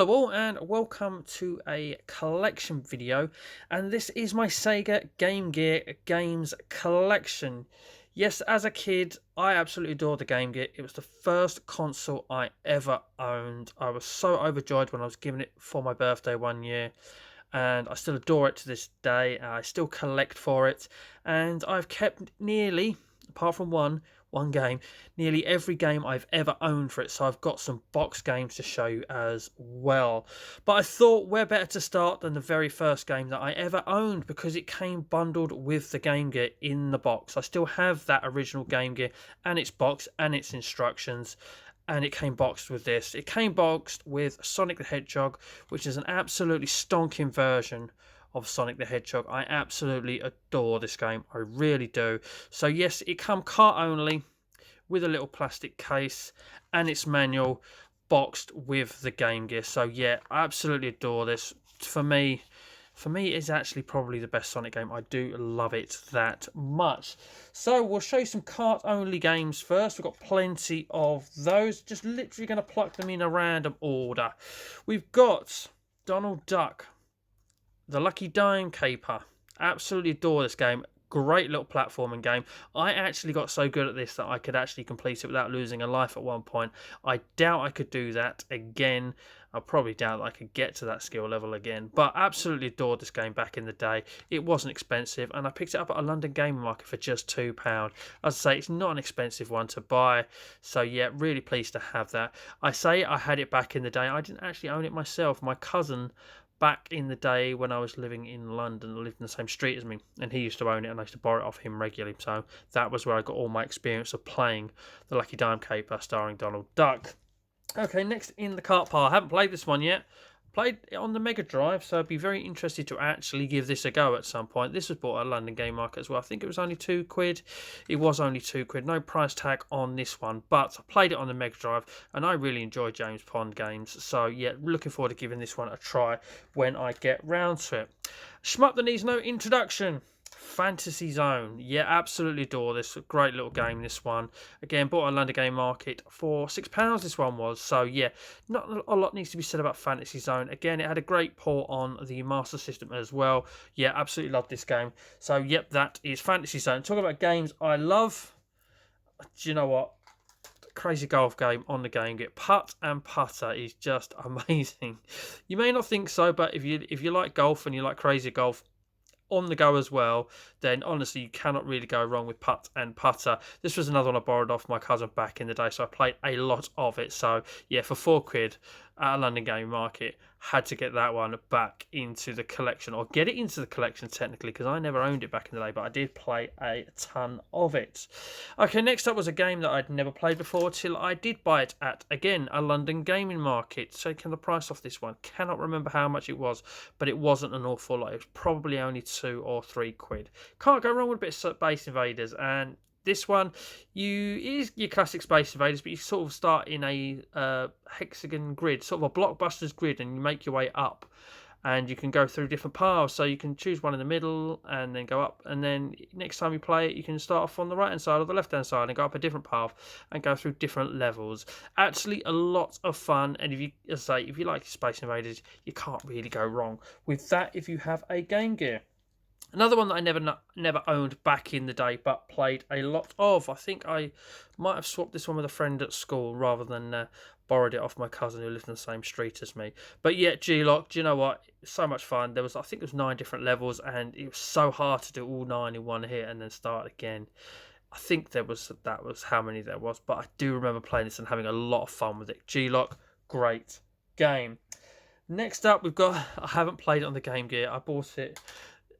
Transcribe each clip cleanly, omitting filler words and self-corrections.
Hello all and welcome to a collection video, and this is my Sega Game Gear games collection. Yes, as a kid I absolutely adored the Game Gear. It was the first console I ever owned. I was so overjoyed when I was given it for my birthday one year, and I still adore it to this day. I still collect for it, and I've kept nearly, apart from one game, nearly every game I've ever owned for it. So I've got some box games to show you as well. But I thought where better to start than the very first game that I ever owned, because it came bundled with the Game Gear in the box. I still have that original Game Gear and its box and its instructions, and it came boxed with this. It came boxed with Sonic the Hedgehog, which is an absolutely stonking version of Sonic the Hedgehog. I absolutely adore this game. I really do. So yes, it come cart only with a little plastic case and its manual boxed with the Game Gear. So yeah, I absolutely adore this. For me, it's actually probably the best Sonic game. I do love it that much. So we'll show you some cart-only games first. We've got plenty of those. Just literally going to pluck them in a random order. We've got Donald Duck, the Lucky Dime Caper. Absolutely adore this game. Great little platforming game. I actually got so good at this that I could actually complete it without losing a life at one point. I doubt I could do that again. I probably doubt I could get to that skill level again. But absolutely adored this game back in the day. It wasn't expensive, and I picked it up at a London gaming market for just £2. As I say, it's not an expensive one to buy. So yeah, really pleased to have that. I say I had it back in the day. I didn't actually own it myself. My cousin, back in the day when I was living in London, lived in the same street as me, and he used to own it, and I used to borrow it off him regularly. So that was where I got all my experience of playing the Lucky Dime Caper starring Donald Duck. Okay, next in the cart pile. I haven't played this one yet. Played it on the Mega Drive, so I'd be very interested to actually give this a go at some point. This was bought at a London Game Market as well. I think it was only £2. It was only £2. No price tag on this one, but I played it on the Mega Drive, and I really enjoy James Pond games. So yeah, looking forward to giving this one a try when I get round to it. Shmup that needs no introduction. Fantasy Zone. Yeah, absolutely adore this. Great little game, this one. Again, bought at a London Game Market for £6, this one was. So yeah, not a lot needs to be said about Fantasy Zone. Again, it had a great port on the Master System as well. Yeah, absolutely love this game. So yep, that is Fantasy Zone. Talking about games I love, do you know what? Crazy golf game on the Game Gear. Putt and Putter is just amazing. You may not think so, but if you like golf and you like crazy golf on the go as well, then honestly you cannot really go wrong with Putt and Putter. This was another one I borrowed off my cousin back in the day, so I played a lot of it. So yeah, for £4 at a London Game Market, had to get that one back into the collection, or get it into the collection technically, because I never owned it back in the day, but I did play a ton of it. Okay, next up was a game that I'd never played before till I did buy it at, again, a London Gaming Market. Taking the price off this one, cannot remember how much it was, but it wasn't an awful lot. It was probably only £2 or £3. Can't go wrong with a bit of Space Invaders, and this one, is your classic Space Invaders, but you sort of start in a hexagon grid, sort of a blockbusters grid, and you make your way up. And you can go through different paths, so you can choose one in the middle and then go up. And then next time you play it, you can start off on the right-hand side or the left-hand side and go up a different path and go through different levels. Actually, a lot of fun. And as I say, if you like Space Invaders, you can't really go wrong with that if you have a Game Gear. Another one that I never owned back in the day, but played a lot of. I think I might have swapped this one with a friend at school rather than borrowed it off my cousin who lived in the same street as me. But yeah, G-Lock, do you know what? So much fun. I think there was 9 different levels, and it was so hard to do all 9 in one hit and then start again. I think that was how many there was, but I do remember playing this and having a lot of fun with it. G-Lock, great game. Next up, I haven't played it on the Game Gear. I bought it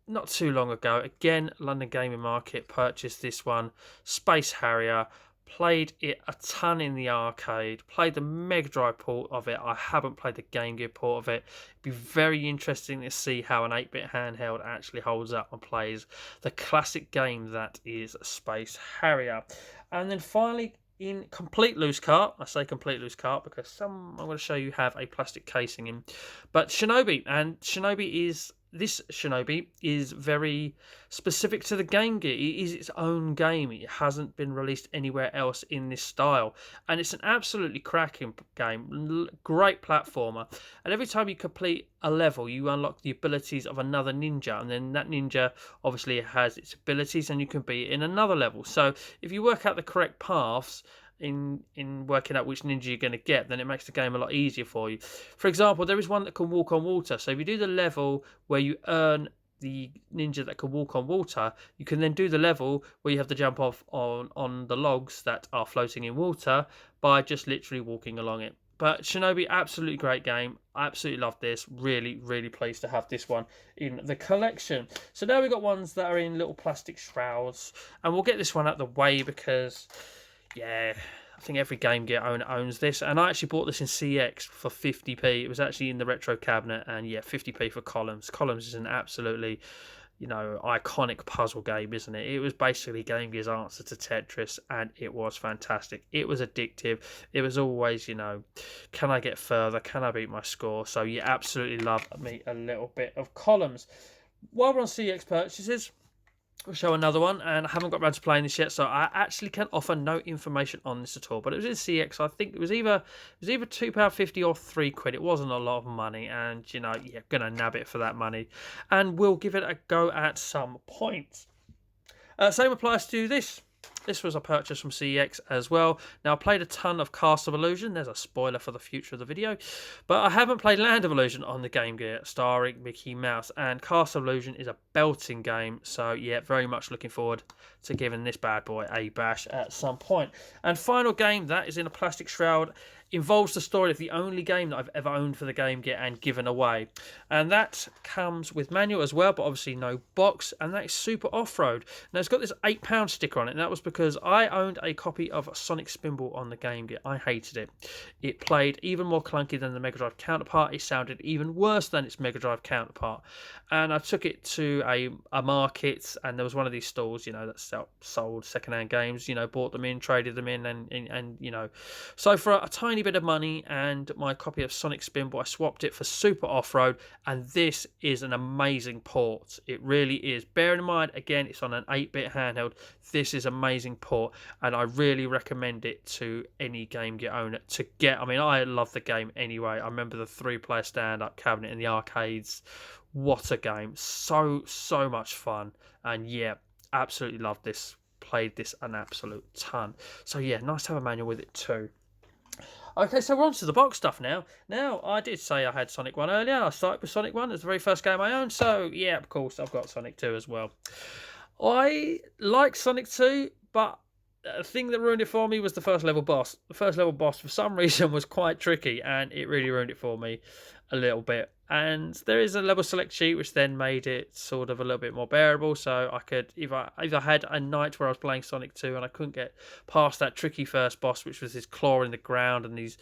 not too long ago. Again, London Gaming Market, purchased this one. Space Harrier. Played it a ton in the arcade. Played the Mega Drive port of it. I haven't played the Game Gear port of it. It'd be very interesting to see how an 8-bit handheld actually holds up and plays the classic game that is Space Harrier. And then finally, in complete loose cart, I say complete loose cart because some I'm going to show you have a plastic casing in, but Shinobi, and Shinobi is this Shinobi is very specific to the Game Gear. It is its own game. It hasn't been released anywhere else in this style. And it's an absolutely cracking game. Great platformer. And every time you complete a level, you unlock the abilities of another ninja. And then that ninja obviously has its abilities and you can be in another level. So if you work out the correct paths, in working out which ninja you're going to get, then it makes the game a lot easier for you. For example, there is one that can walk on water. So if you do the level where you earn the ninja that can walk on water, you can then do the level where you have to jump off on the logs that are floating in water by just literally walking along it. But Shinobi, absolutely great game. I absolutely love this. Really, really pleased to have this one in the collection. So now we've got ones that are in little plastic shrouds. And we'll get this one out the way because, yeah, I think every Game Gear owner owns this. And I actually bought this in CX for 50p. It was actually in the retro cabinet. And yeah, 50p for Columns. Columns is an absolutely, iconic puzzle game, isn't it? It was basically Game Gear's answer to Tetris, and it was fantastic. It was addictive. It was always, can I get further? Can I beat my score? So you absolutely love me a little bit of Columns. While we're on CX purchases, we'll show another one, and I haven't got around to playing this yet, so I actually can offer no information on this at all. But it was in CX. I think it was either £2.50 or £3. It wasn't a lot of money, and gonna nab it for that money, and we'll give it a go at some point. Same applies to this. This was a purchase from CEX as well. Now, I played a ton of Castle of Illusion. There's a spoiler for the future of the video. But I haven't played Land of Illusion on the Game Gear, starring Mickey Mouse. And Castle of Illusion is a belting game. So, yeah, very much looking forward to giving this bad boy a bash at some point. And final game, that is in a plastic shroud, involves the story of the only game that I've ever owned for the Game Gear and given away. And that comes with manual as well, but obviously no box, and that is Super Off-Road. Now, it's got this £8 sticker on it, and that was because I owned a copy of Sonic Spinball on the Game Gear. I hated it. It played even more clunky than the Mega Drive counterpart. It sounded even worse than its Mega Drive counterpart. And I took it to a market, and there was one of these stalls, that sold second-hand games, bought them in, traded them in, and so for a tiny bit of money and my copy of Sonic Spinball, I swapped it for Super Off-Road, and this is an amazing port. It really is. Bearing in mind, again, it's on an 8-bit handheld. This is amazing port, and I really recommend it to any Game Gear owner to get. I mean, I love the game anyway. I remember the 3-player stand-up cabinet in the arcades. What a game. So much fun. And yeah, absolutely loved this. Played this an absolute ton. So yeah, nice to have a manual with it too. Okay, so we're on to the box stuff now. Now, I did say I had Sonic 1 earlier. I started with Sonic 1 as the very first game I owned. So, yeah, of course, I've got Sonic 2 as well. I like Sonic 2, but the thing that ruined it for me was the first level boss. The first level boss, for some reason, was quite tricky, and it really ruined it for me a little bit. And there is a level select sheet, which then made it sort of a little bit more bearable. So I could, if I had a night where I was playing Sonic 2 and I couldn't get past that tricky first boss, which was his claw in the ground and these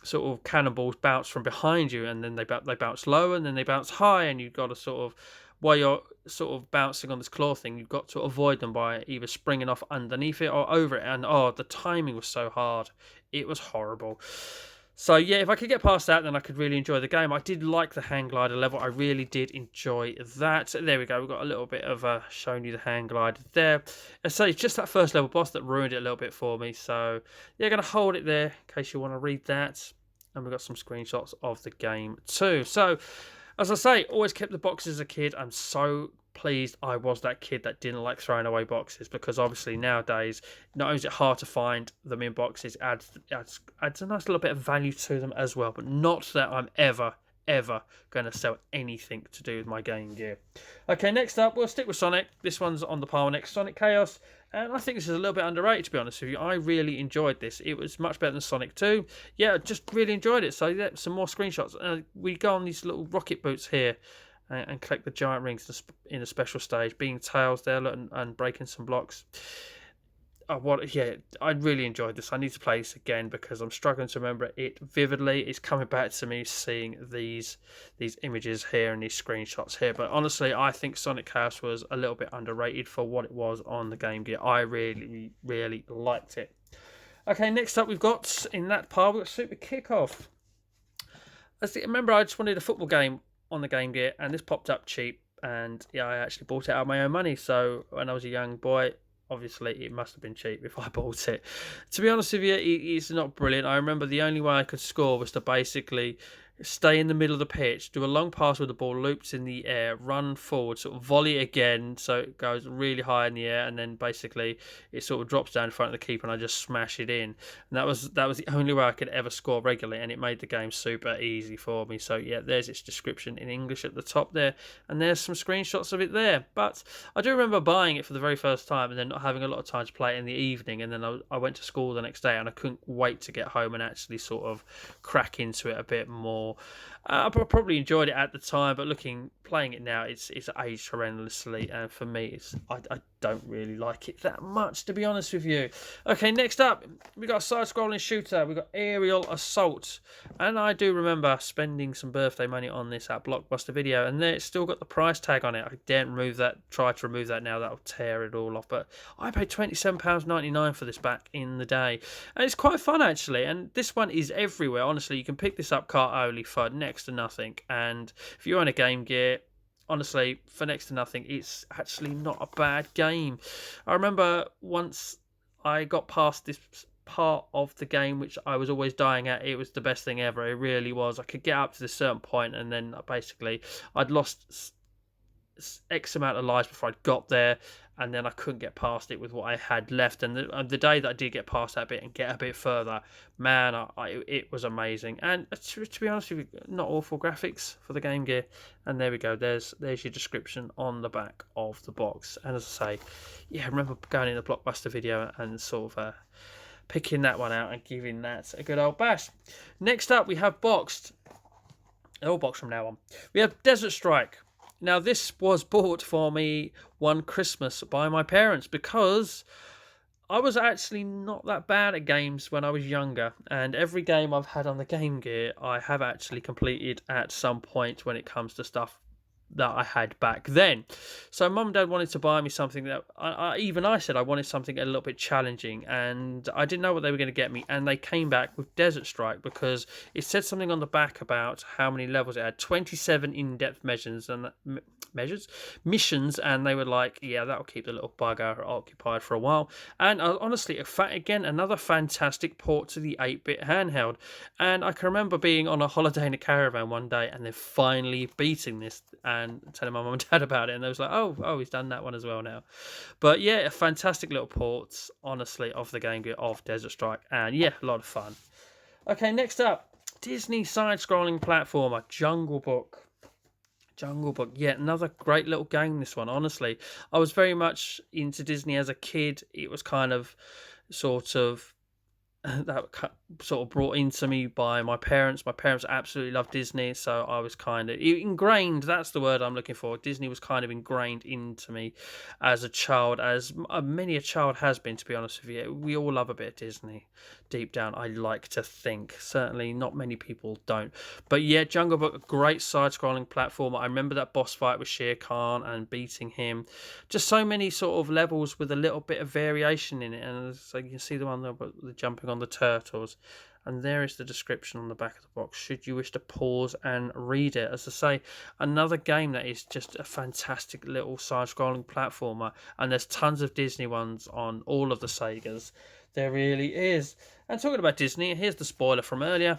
sort of cannonballs bounce from behind you, and then they bounce low and then they bounce high, and you've got to sort of, while you're sort of bouncing on this claw thing, you've got to avoid them by either springing off underneath it or over it. And the timing was so hard. It was horrible. So yeah, if I could get past that, then I could really enjoy the game. I did like the hang glider level. I really did enjoy that. There we go. We've got a little bit of showing you the hang glider there. And so it's just that first level boss that ruined it a little bit for me. So yeah, going to hold it there in case you want to read that. And we've got some screenshots of the game too. So as I say, always kept the boxes as a kid. I'm so pleased I was that kid that didn't like throwing away boxes, because obviously nowadays, not only is it hard to find them in boxes, adds a nice little bit of value to them as well. But not that I'm ever going to sell anything to do with my Game Gear. Okay, next up, we'll stick with Sonic. This one's on the pile next, Sonic Chaos. And I think this is a little bit underrated, to be honest with you. I really enjoyed this. It was much better than Sonic 2. Yeah, just really enjoyed it. So yeah, some more screenshots. We go on these little rocket boots here and collect the giant rings in a special stage, being tails there and breaking some blocks. I really enjoyed this. I need to play this again because I'm struggling to remember it vividly. It's coming back to me seeing these images here and these screenshots here. But honestly, I think Sonic Chaos was a little bit underrated for what it was on the Game Gear. I really, really liked it. Okay, next up we've got, in that pile, we've got Super Kickoff. Remember, I just wanted a football game on the Game Gear, and this popped up cheap, and yeah, I actually bought it out of my own money. So when I was a young boy, obviously it must have been cheap if I bought it. To be honest with you, it's not brilliant. I remember the only way I could score was to basically stay in the middle of the pitch, do a long pass with the ball looped in the air, run forward, sort of volley it again so it goes really high in the air, and then basically it sort of drops down in front of the keeper and I just smash it in. And that was the only way I could ever score regularly, and it made the game super easy for me. So yeah, there's its description in English at the top there, and there's some screenshots of it there. But I do remember buying it for the very first time and then not having a lot of time to play it in the evening, and then I went to school the next day and I couldn't wait to get home and actually sort of crack into it a bit more. I probably enjoyed it at the time, but playing it now, it's aged horrendously, and for me, I don't really like it that much, to be honest with you. Okay, next up, we got a side-scrolling shooter. We got Aerial Assault, and I do remember spending some birthday money on this at Blockbuster Video, and it's still got the price tag on it. I daren't remove that. Try to remove that now; that'll tear it all off. But I paid £27.99 for this back in the day, and it's quite fun actually. And this one is everywhere. Honestly, you can pick this up cart only for next to nothing, and if you own a Game Gear, honestly, for next to nothing, it's actually not a bad game. I remember once I got past this part of the game which I was always dying at. It was the best thing ever. It really was. I could get up to this certain point, and then basically I'd lost X amount of lives before I'd got there, and then I couldn't get past it with what I had left. And the day that I did get past that bit and get a bit further, man, it was amazing. And to be honest with you, not awful graphics for the Game Gear. And there we go. There's your description on the back of the box. And as I say, yeah, I remember going in the Blockbuster Video and sort of picking that one out and giving that a good old bash. Next up, we have boxed. All boxed from now on. We have Desert Strike. Now, this was bought for me one Christmas by my parents because I was actually not that bad at games when I was younger, and every game I've had on the Game Gear I have actually completed at some point when it comes to stuff that I had back then. So mum and dad wanted to buy me something that I said I wanted something a little bit challenging, and I didn't know what they were going to get me, and they came back with Desert Strike because it said something on the back about how many levels it had, 27 in-depth missions, and they were like, yeah, that'll keep the little bugger occupied for a while. And honestly, again, another fantastic port to the 8-bit handheld. And I can remember being on a holiday in a caravan one day and then finally beating this and telling my mum and dad about it, and they was like, oh, he's done that one as well now. But yeah, a fantastic little port, honestly, of the Game Gear of Desert Strike, and yeah, a lot of fun. Okay, next up, Disney side-scrolling platformer, Jungle Book. Yeah, another great little game, this one, honestly. I was very much into Disney as a kid. It was kind of sort of brought into me by my parents. My parents absolutely loved Disney, so I was kind of ingrained. That's the word I'm looking for. Disney was kind of ingrained into me as a child, as many a child has been, to be honest with you. We all love a bit of Disney deep down, I like to think. Certainly not many people don't. But yeah, Jungle Book, a great side-scrolling platformer. I remember that boss fight with Shere Khan and beating him. Just so many sort of levels with a little bit of variation in it. And so you can see the one about the jumping on the turtles. And there is the description on the back of the box, should you wish to pause and read it. As I say, another game that is just a fantastic little side-scrolling platformer. And there's tons of Disney ones on all of the Segas. There really is. And talking about Disney, here's the spoiler from earlier.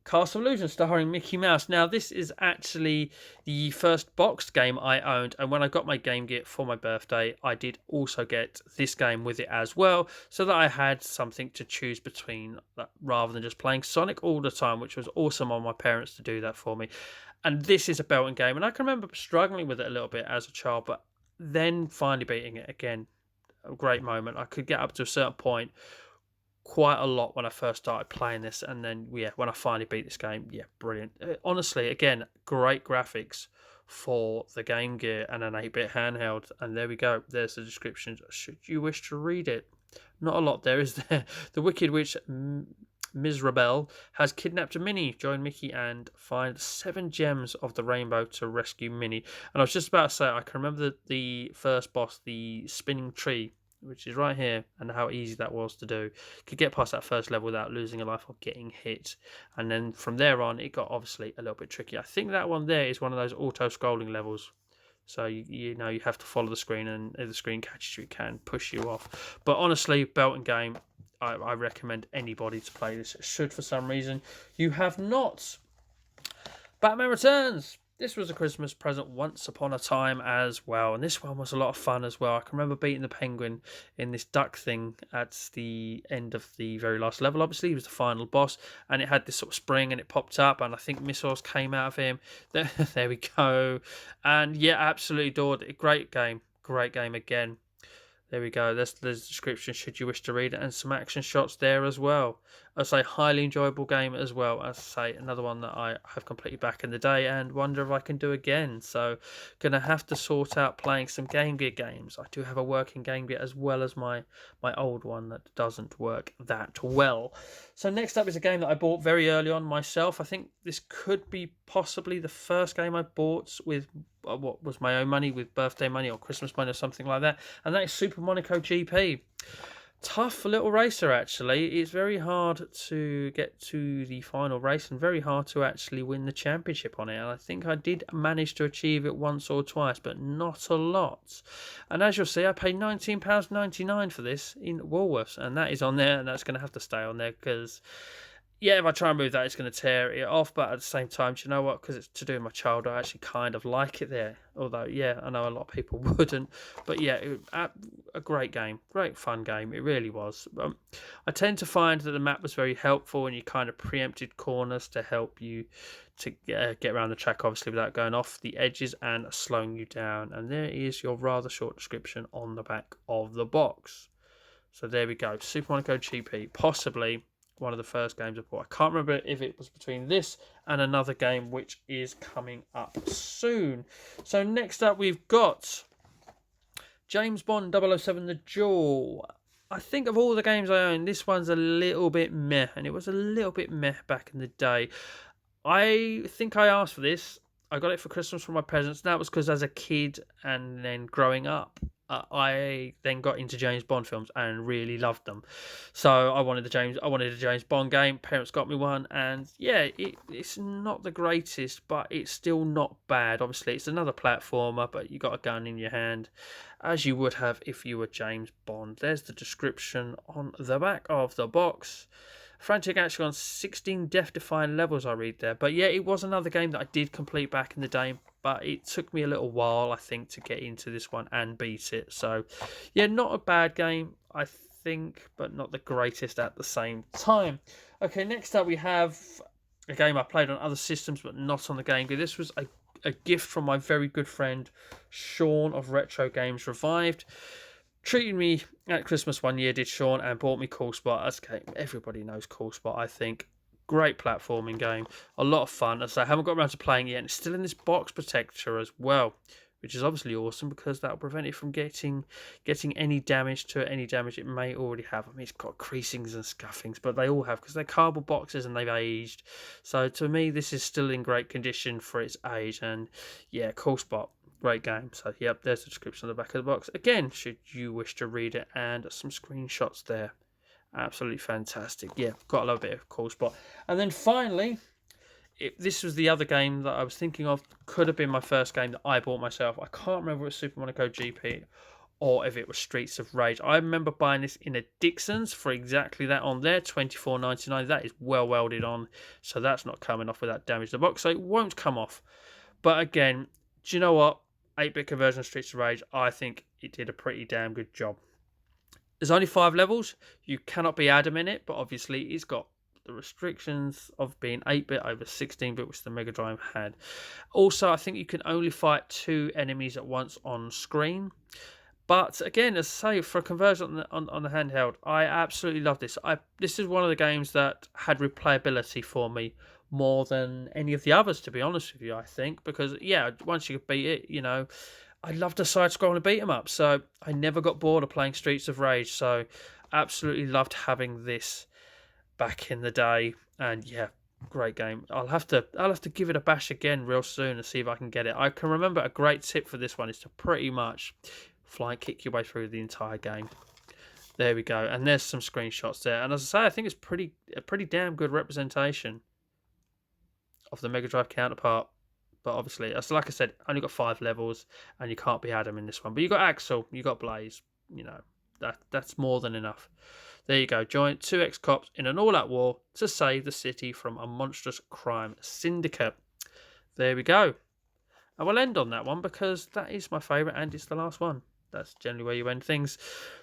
Castle Illusion starring Mickey Mouse. Now, this is actually the first boxed game I owned, and when I got my Game Gear for my birthday, I did also get this game with it as well, so that I had something to choose between rather than just playing Sonic all the time, which was awesome on my parents to do that for me. And this is a belting game, and I can remember struggling with it a little bit as a child, but then finally beating it again. A great moment. I could get up to a certain point quite a lot when I first started playing this, and then yeah, when I finally beat this game, yeah, brilliant. Honestly, again, great graphics for the Game Gear and an 8-bit handheld. And there we go, there's the description, should you wish to read it. Not a lot there, is there? The Wicked Witch Mizrabel has kidnapped a Minnie. Join Mickey and find 7 gems of the rainbow to rescue Minnie. And I was just about to say, I can remember the first boss, the spinning tree, which is right here, and how easy that was to do. Could get past that first level without losing a life or getting hit, and then from there on it got obviously a little bit tricky. I think that one there is one of those auto-scrolling levels, so you know you have to follow the screen, and if the screen catches you, it can push you off. But honestly, belt and game, I recommend anybody to play this. Should for some reason you have not. Batman Returns. This was a Christmas present once upon a time as well, and this one was a lot of fun as well. I can remember beating the Penguin in this duck thing at the end of the very last level. Obviously, he was the final boss, and it had this sort of spring, and it popped up, and I think missiles came out of him. There we go, and yeah, absolutely adored it. Great game again. There we go. There's the description should you wish to read it, and some action shots there as well. As I say, highly enjoyable game as well. As I say, another one that I have completed back in the day and wonder if I can do again. So, gonna have to sort out playing some Game Gear games. I do have a working Game Gear as well as my old one that doesn't work that well. So next up is a game that I bought very early on myself. I think this could be possibly the first game I bought with what was my own money, with birthday money or Christmas money or something like that, and that is Super Monaco GP. Tough little racer, actually. It's very hard to get to the final race and very hard to actually win the championship on it. And I think I did manage to achieve it once or twice, but not a lot. And as you'll see, I paid £19.99 for this in Woolworths, and that is on there, and that's going to have to stay on there because, yeah, if I try and move that, it's going to tear it off. But at the same time, do you know what? Because it's to do with my child, I actually kind of like it there. Although, yeah, I know a lot of people wouldn't. But yeah, a great game. Great fun game. It really was. I tend to find that the map was very helpful, and you kind of preempted corners to help you to get around the track, obviously, without going off the edges and slowing you down. And there is your rather short description on the back of the box. So there we go. Super Monaco GP. Possibly one of the first games I bought. I can't remember if it was between this and another game which is coming up soon. So next up we've got James Bond 007 The Duel. I think of all the games I own, this one's a little bit meh, and it was a little bit meh back in the day. I think I asked for this. I got it for Christmas from my parents. That was because as a kid and then growing up, I then got into James Bond films and really loved them. So I wanted a James Bond game. Parents got me one, and yeah, it's not the greatest, but it's still not bad. Obviously, it's another platformer, but you got a gun in your hand, as you would have if you were James Bond. There's the description on the back of the box. Frantic action on 16 death-defying levels, I read there. But yeah, it was another game that I did complete back in the day, but it took me a little while, I think, to get into this one and beat it. So yeah, not a bad game, I think, but not the greatest at the same time. Okay, next up we have a game I played on other systems, but not on the Game Gear. This was a gift from my very good friend Sean of Retro Games Revived. Treated me at Christmas one year, did Sean, and bought me Cool Spot. Okay, everybody knows Cool Spot, I think. Great platforming game. A lot of fun. As I haven't got around to playing it yet. It's still in this box protector as well, which is obviously awesome because that will prevent it from getting any damage to it, any damage it may already have. I mean, it's got creasings and scuffings, but they all have because they're cardboard boxes and they've aged. So to me, this is still in great condition for its age. And yeah, Cool Spot. Great game. So, yep, there's the description on the back of the box. Again, should you wish to read it, and some screenshots there. Absolutely fantastic. Yeah, got a little bit of Cool Spot. And then finally, this was the other game that I was thinking of. Could have been my first game that I bought myself. I can't remember if it was Super Monaco GP or if it was Streets of Rage. I remember buying this in a Dixon's for exactly that on there, $24.99. That is well welded on, so that's not coming off without damage to the box, so it won't come off. But again, do you know what? 8-bit conversion of Streets of Rage, I think it did a pretty damn good job. There's only 5 levels. You cannot be Adam in it, but obviously it's got the restrictions of being 8-bit over 16-bit, which the Mega Drive had. Also, I think you can only fight 2 enemies at once on screen. But again, as I say, for a conversion on the handheld, I absolutely love this. This is one of the games that had replayability for me more than any of the others, to be honest with you, I think. Because, yeah, once you beat it, you know, I love to side-scroll and beat 'em up. So I never got bored of playing Streets of Rage. So absolutely loved having this back in the day. And, yeah, great game. I'll have to give it a bash again real soon and see if I can get it. I can remember a great tip for this one is to pretty much fly and kick your way through the entire game. There we go. And there's some screenshots there. And as I say, I think it's a pretty damn good representation of the Mega Drive counterpart. But obviously, as like I said, only got 5 levels, and you can't be Adam in this one. But you got Axel, you got Blaze. You know, that's more than enough. There you go. Join 2 ex-cops in an all-out war to save the city from a monstrous crime syndicate. There we go. I will end on that one because that is my favourite and it's the last one. That's generally where you end things.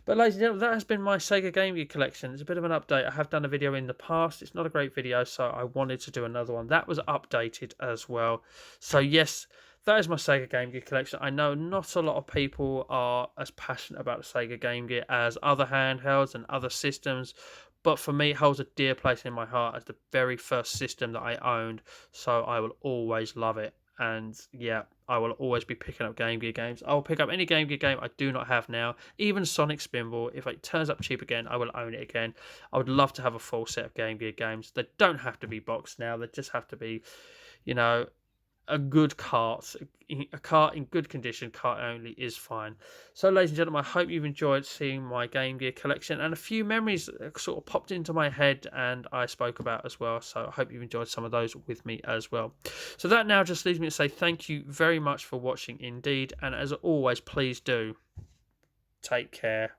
But ladies and gentlemen, that has been my Sega Game Gear collection. It's a bit of an update. I have done a video in the past. It's not a great video, so I wanted to do another one. That was updated as well. So yes, that is my Sega Game Gear collection. I know not a lot of people are as passionate about the Sega Game Gear as other handhelds and other systems. But for me, it holds a dear place in my heart as the very first system that I owned. So I will always love it. And yeah, I will always be picking up Game Gear games. I will pick up any Game Gear game I do not have now, even Sonic Spinball. If it turns up cheap again, I will own it again. I would love to have a full set of Game Gear games. They don't have to be boxed now. They just have to be, you know, a good cart. A cart in good condition, cart only, is fine. So, ladies and gentlemen, I hope you've enjoyed seeing my Game Gear collection and a few memories that sort of popped into my head and I spoke about as well. So, I hope you've enjoyed some of those with me as well. So, that now just leaves me to say thank you very much for watching indeed. And as always, please do take care.